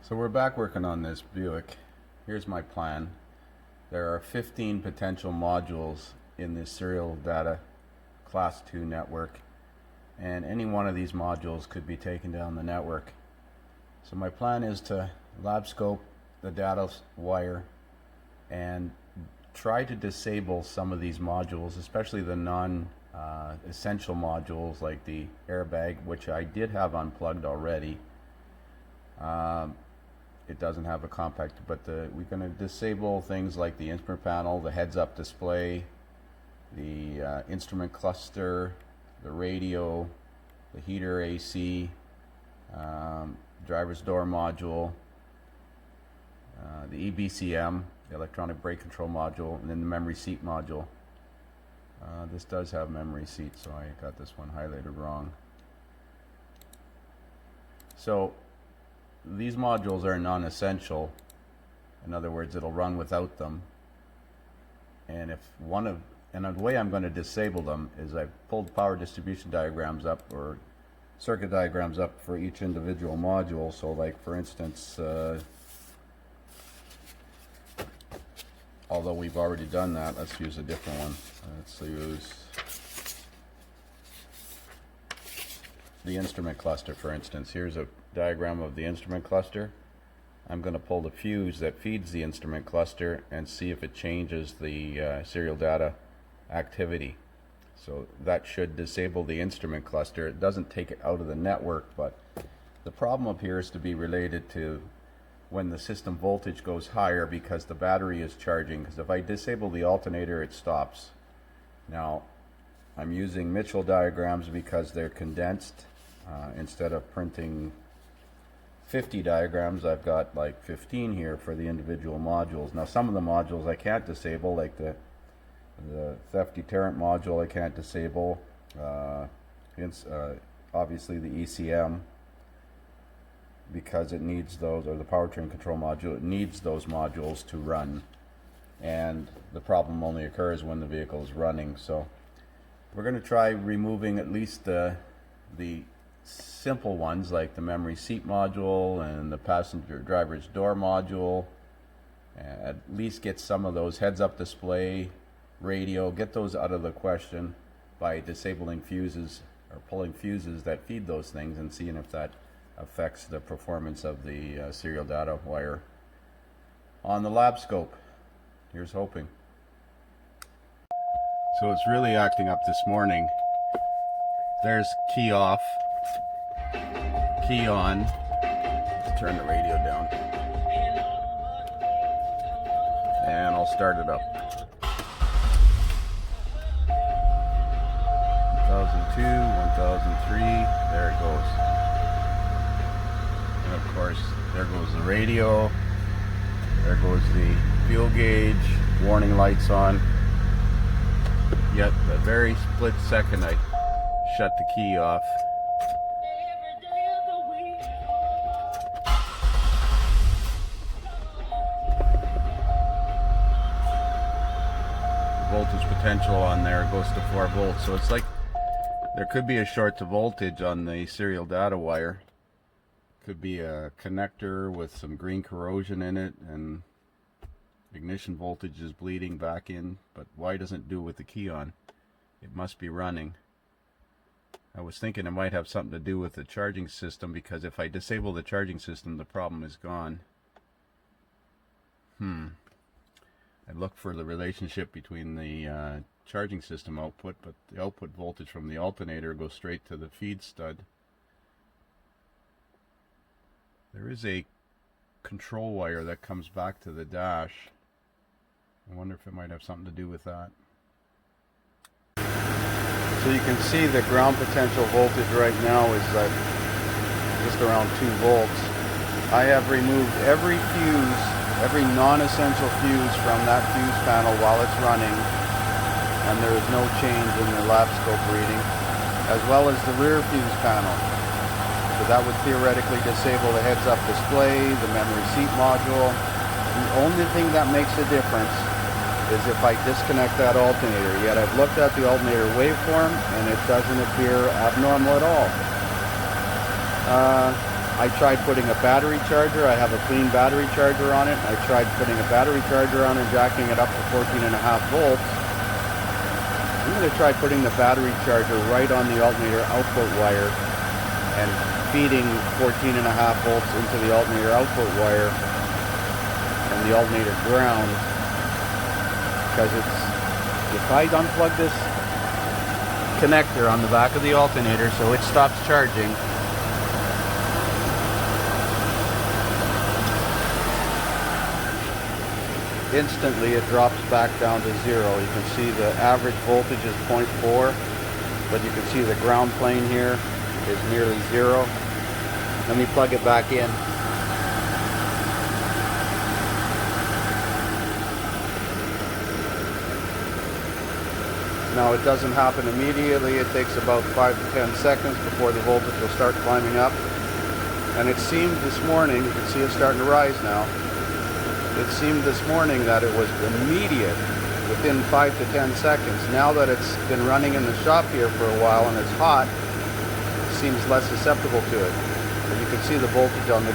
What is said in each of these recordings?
So we're back working on this Buick. Here's my plan. There are 15 potential modules in this serial data class 2 network, and any one of these modules could be taken down the network. So my plan is to lab scope the data wire and try to disable some of these modules, especially the non-essential modules like the airbag, which I did have unplugged already. It doesn't have a compact, but we're going to disable things like the instrument panel, the heads-up display, the instrument cluster, the radio, the heater AC, driver's door module, the EBCM, the electronic brake control module, and then the memory seat module. This does have memory seat, so I got this one highlighted wrong. So these modules are non-essential. In other words, it'll run without them. And the way I'm going to disable them is I've pulled power distribution diagrams up, or circuit diagrams up, for each individual module. So like for instance, although we've already done that, let's use a different one. Let's use the instrument cluster, for instance. Here's a diagram of the instrument cluster. I'm going to pull the fuse that feeds the instrument cluster and see if it changes the serial data activity. So that should disable the instrument cluster. It doesn't take it out of the network, but the problem appears to be related to when the system voltage goes higher because the battery is charging. Because if I disable the alternator, it stops. Now I'm using Mitchell diagrams because they're condensed. Instead of printing 50 diagrams, I've got like 15 here for the individual modules. Now some of the modules I can't disable, like the theft deterrent module I can't disable, obviously the ECM, because it needs those, or the powertrain control module, it needs those modules to run, and the problem only occurs when the vehicle is running. So we're going to try removing at least the simple ones like the memory seat module and the passenger driver's door module, and at least get some of those heads-up display, radio, get those out of the question by disabling fuses or pulling fuses that feed those things, and seeing if that affects the performance of the serial data wire on the lab scope. Here's hoping. So it's really acting up this morning. There's key off, key on. Let's turn the radio down, and I'll start it up. 1002, 1003, there it goes. And of course, there goes the radio, there goes the fuel gauge, warning lights on. Yet the very split second I shut the key off, voltage potential on there goes to 4 volts. So it's like there could be a short to voltage on the serial data wire. Could be a connector with some green corrosion in it and ignition voltage is bleeding back in, but why doesn't it do with the key on? It must be running. I was thinking it might have something to do with the charging system, because if I disable the charging system, the problem is gone. I look for the relationship between the charging system output, but the output voltage from the alternator goes straight to the feed stud. There is a control wire that comes back to the dash. I wonder if it might have something to do with that. So you can see the ground potential voltage right now is just around 2 volts. I have removed every fuse, every non-essential fuse from that fuse panel while it's running, and there is no change in the lab scope reading, as well as the rear fuse panel. So that would theoretically disable the heads-up display, the memory seat module. The only thing that makes a difference is if I disconnect that alternator. Yet I've looked at the alternator waveform and it doesn't appear abnormal at all. I tried putting a battery charger. I have a clean battery charger on it. I tried putting a battery charger on and jacking it up to 14.5 volts. I'm going to try putting the battery charger right on the alternator output wire and feeding 14.5 volts into the alternator output wire and the alternator ground, because if I unplug this connector on the back of the alternator so it stops charging, instantly it drops back down to 0. You can see the average voltage is 0.4, but you can see the ground plane here is nearly 0. Let me plug it back in. Now it doesn't happen immediately. It takes about 5 to 10 seconds before the voltage will start climbing up. And it seemed this morning, you can see it starting to rise now. It seemed this morning that it was immediate, within 5 to 10 seconds. Now that it's been running in the shop here for a while and it's hot, it seems less susceptible to it. But you can see the voltage on the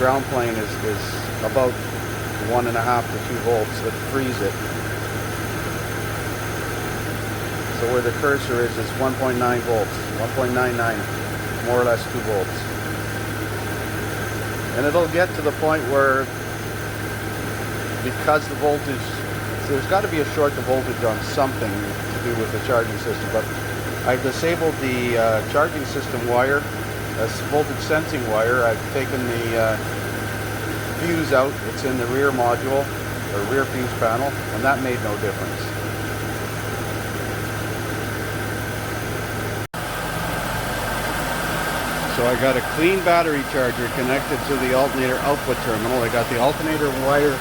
ground plane is about 1.5 to 2 volts. Let's freeze it. So where the cursor is 1.9 volts, 1.99, more or less 2 volts. And it'll get to the point where, because the voltage, there's got to be a short to voltage on something to do with the charging system, but I've disabled the charging system wire, that's voltage sensing wire. I've taken the fuse out. It's in the rear module, or rear fuse panel, and that made no difference. So I got a clean battery charger connected to the alternator output terminal. I got the alternator wire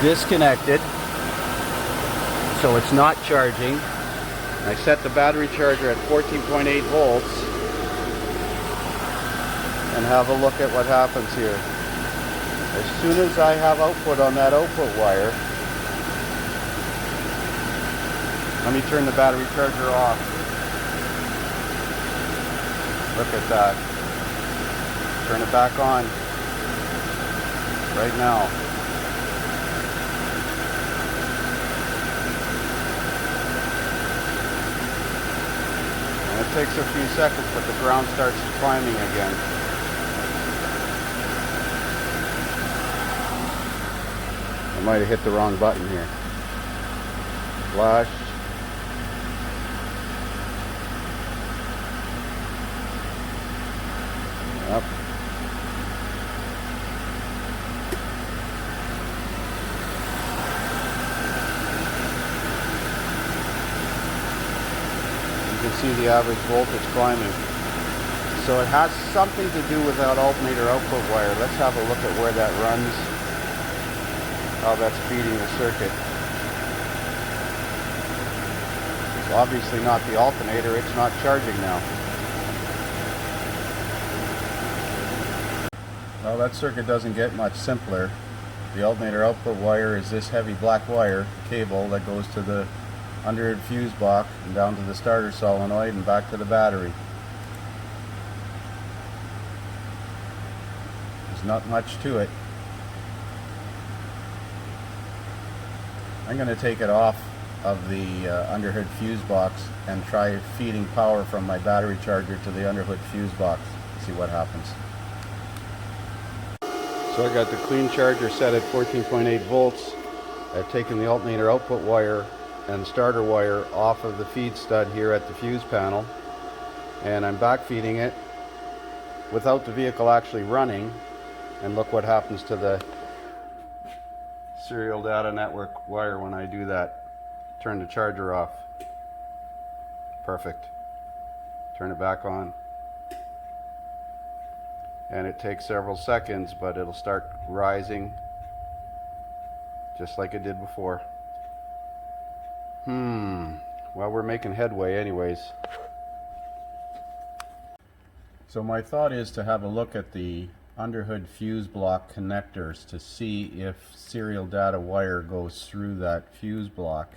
disconnected, so it's not charging. I set the battery charger at 14.8 volts and have a look at what happens here. As soon as I have output on that output wire, let me turn the battery charger off. Look at that. Turn it back on right now. And it takes a few seconds, but the ground starts climbing again. I might have hit the wrong button here. Flash. Yep. You can see the average voltage climbing. So it has something to do with that alternator output wire. Let's have a look at where that runs, how that's feeding the circuit. It's obviously not the alternator, it's not charging now. Well, that circuit doesn't get much simpler. The alternator output wire is this heavy black wire cable that goes to the underhood fuse box and down to the starter solenoid and back to the battery. There's not much to it. I'm going to take it off of the underhood fuse box and try feeding power from my battery charger to the underhood fuse box. See what happens. So I got the clean charger set at 14.8 volts. I've taken the alternator output wire and starter wire off of the feed stud here at the fuse panel, and I'm back feeding it without the vehicle actually running, and look what happens to the serial data network wire when I do that. Turn the charger off. Perfect. Turn it back on. And it takes several seconds, but it'll start rising just like it did before. Well, we're making headway anyways. So my thought is to have a look at the underhood fuse block connectors to see if serial data wire goes through that fuse block.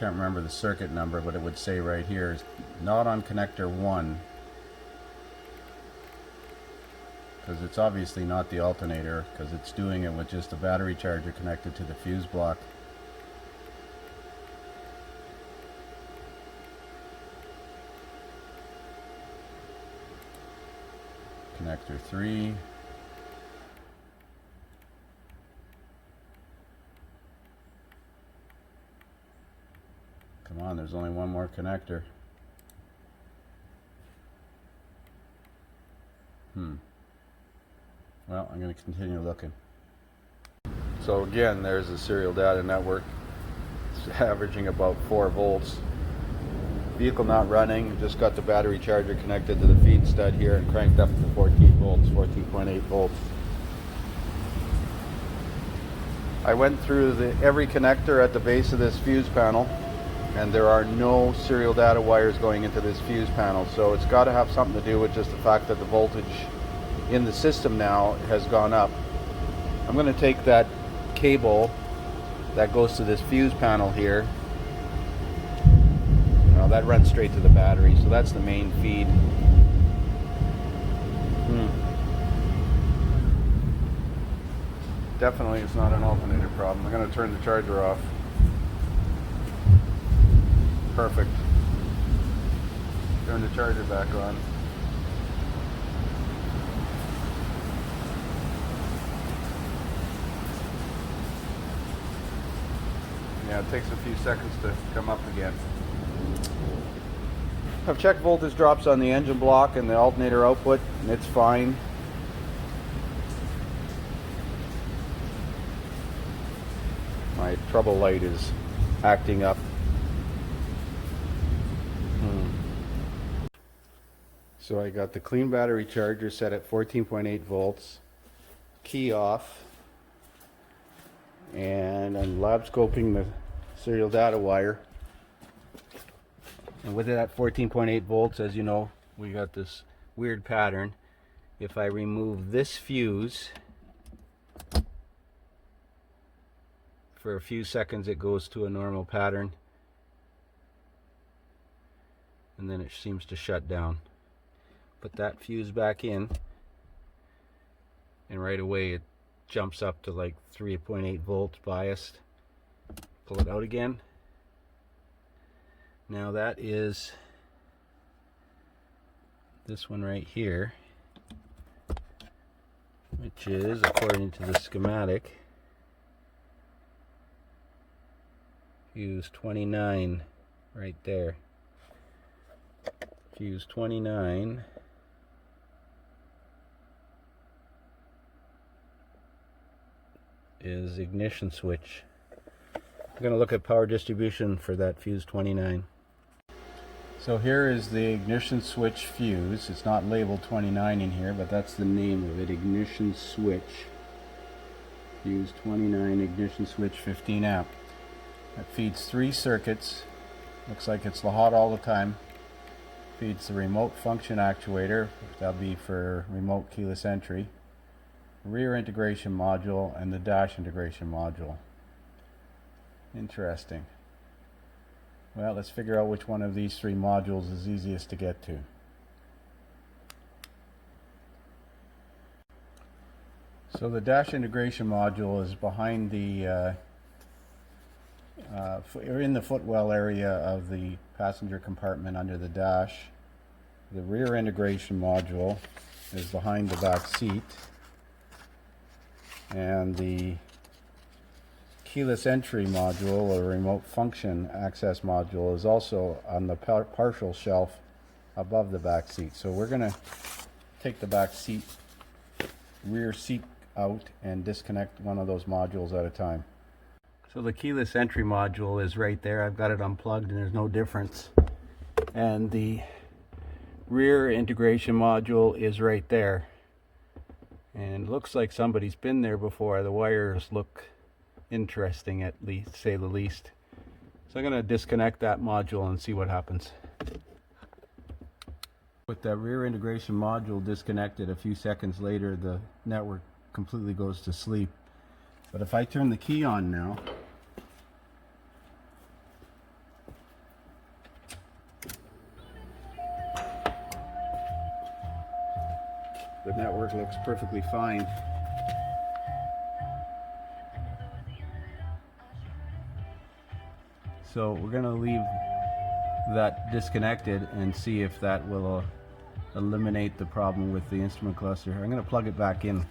can't remember the circuit number, but it would say right here, not on connector 1. Because it's obviously not the alternator, because it's doing it with just a battery charger connected to the fuse block. Connector 3. Come on, there's only one more connector. Well, I'm going to continue looking. So again, there's the serial data network. It's averaging about 4 volts. Vehicle not running, just got the battery charger connected to the feed stud here and cranked up to 14 volts, 14.8 volts. I went through every connector at the base of this fuse panel, and there are no serial data wires going into this fuse panel, so it's got to have something to do with just the fact that the voltage in the system now has gone up. I'm going to take that cable that goes to this fuse panel here. Now that runs straight to the battery, so that's the main feed. Definitely it's not an alternator problem. I'm going to turn the charger off. Perfect. Turn the charger back on. Yeah, it takes a few seconds to come up again. I've checked voltage drops on the engine block and the alternator output, and it's fine. My trouble light is acting up. So I got the clean battery charger set at 14.8 volts, key off, and I'm lab scoping the serial data wire. And with it at 14.8 volts, as you know, we got this weird pattern. If I remove this fuse, for a few seconds it goes to a normal pattern, and then it seems to shut down. Put that fuse back in, and right away it jumps up to like 3.8 volts biased. Pull it out again. Now that is this one right here, which is, according to the schematic, fuse 29 right there. Fuse 29 is ignition switch. I'm going to look at power distribution for that fuse 29. So here is the ignition switch fuse. It's not labeled 29 in here, but that's the name of it, ignition switch. Fuse 29, ignition switch, 15 amp. It feeds 3 circuits. Looks like it's hot all the time. Feeds the remote function actuator, that'll be for remote keyless entry, rear integration module, and the dash integration module. Interesting. Well, let's figure out which one of these 3 modules is easiest to get to. So the dash integration module is behind the in the footwell area of the passenger compartment under the dash. The rear integration module is behind the back seat, and the keyless entry module, or remote function access module, is also on the partial shelf above the back seat. So we're going to take the back seat, rear seat out and disconnect one of those modules at a time. So the keyless entry module is right there. I've got it unplugged and there's no difference. And the rear integration module is right there. And it looks like somebody's been there before. The wires look interesting, at least, say the least. So I'm going to disconnect that module and see what happens. With that rear integration module disconnected, a few seconds later the network completely goes to sleep. But if I turn the key on now, The network looks perfectly fine. So we're going to leave that disconnected and see if that will eliminate the problem with the instrument cluster. I'm going to plug it back in.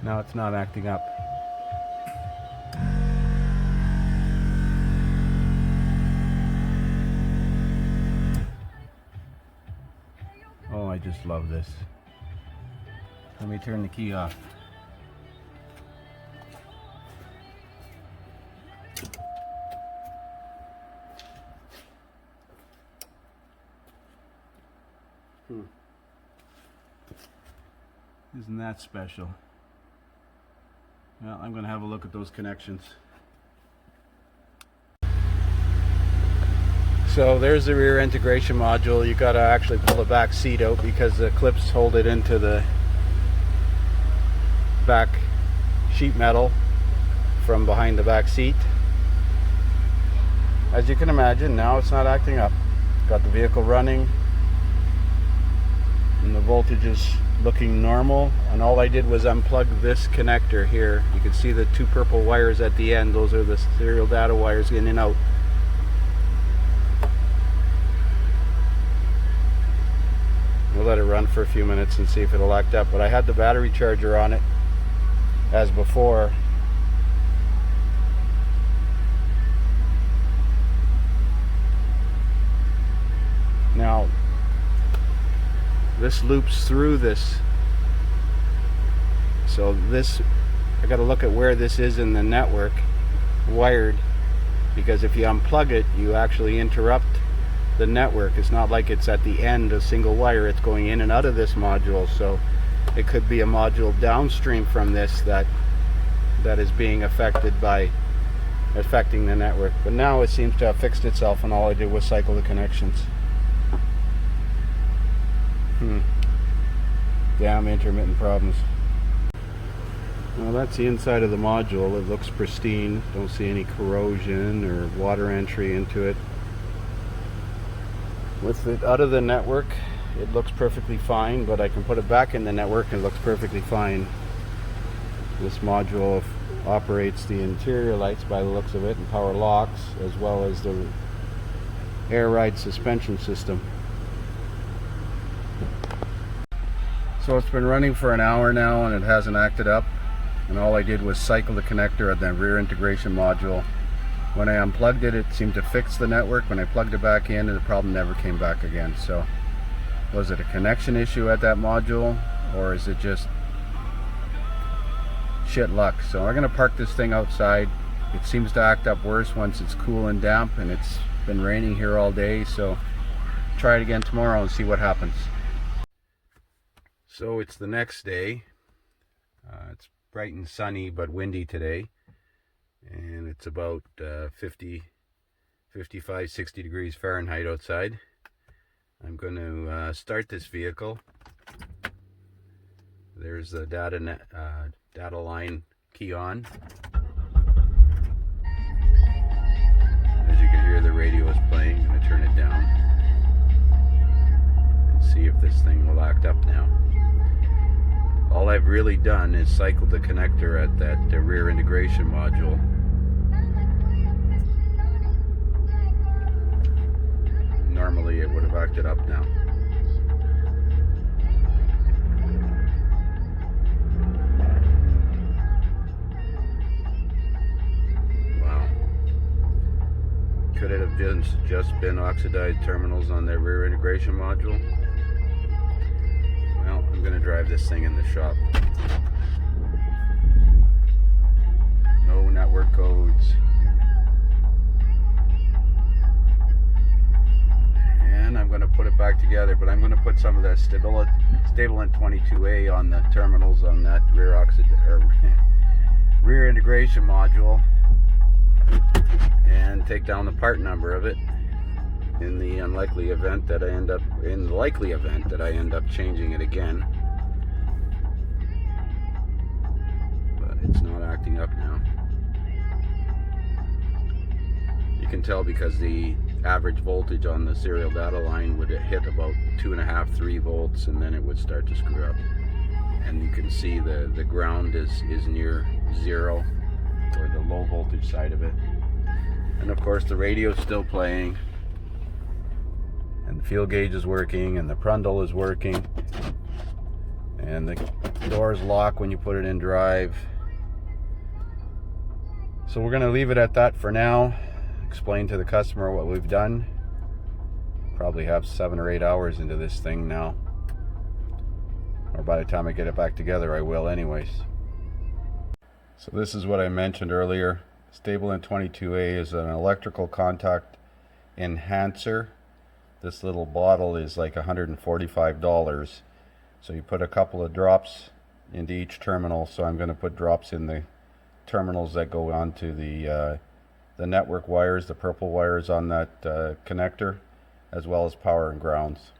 Now it's not acting up. Oh, I just love this. Let me turn the key off. Isn't that special? Well, I'm going to have a look at those connections. So there's the rear integration module. You got to actually pull the back seat out because the clips hold it into the back sheet metal from behind the back seat. As you can imagine, now it's not acting up. Got the vehicle running and the voltage is looking normal, and all I did was unplug this connector here. You can see the two purple wires at the end. Those are the serial data wires in and out. We'll let it run for a few minutes and see if it'll act up, but I had the battery charger on it as before. Now this loops through this, so this, I got to look at where this is in the network wired, because if you unplug it you actually interrupt the network. It's not like it's at the end a single wire, it's going in and out of this module, so it could be a module downstream from this that is being affected by affecting the network. But now it seems to have fixed itself, and all I did was cycle the connections. Damn intermittent problems. Well, that's the inside of the module. It looks pristine. Don't see any corrosion or water entry into it. With it out of the network, it looks perfectly fine, but I can put it back in the network and it looks perfectly fine. This module operates the interior lights by the looks of it, and power locks, as well as the air ride suspension system. So it's been running for an hour now and it hasn't acted up, and all I did was cycle the connector at the rear integration module. When I unplugged it, it seemed to fix the network. When I plugged it back in, the problem never came back again. So was it a connection issue at that module, or is it just shit luck? So I'm going to park this thing outside. It seems to act up worse once it's cool and damp, and it's been raining here all day, so try it again tomorrow and see what happens. So it's the next day. It's bright and sunny but windy today, and it's about 55, 60 degrees Fahrenheit outside. I'm going to start this vehicle. There's the data line key on. As you can hear, the radio is playing. I'm going to turn it down and see if this thing will act up now. All I've really done is cycle the connector at that rear integration module. Normally it would have acted up now. Wow. Could it have just been oxidized terminals on that rear integration module? Well, I'm going to drive this thing in the shop. No network codes. And I'm going to put it back together, but I'm going to put some of that Stabilant 22A on the terminals on that rear integration module. and take down the part number of it in the likely event that I end up changing it again. But it's not acting up now. You can tell because the average voltage on the serial data line would hit about 2.5, 3 volts, and then it would start to screw up. And you can see the ground is near zero, or the low voltage side of it. And of course the radio is still playing, and the field gauge is working, and the Prundle is working, and the doors lock when you put it in drive. So we're going to leave it at that for now. Explain to the customer what we've done. Probably have 7 or 8 hours into this thing now, or by the time I get it back together I will anyways. So this is what I mentioned earlier. Stabilent 22A is an electrical contact enhancer. This little bottle is like $145. So you put a couple of drops into each terminal. So I'm going to put drops in the terminals that go onto the network wires, the purple wires on that connector, as well as power and grounds.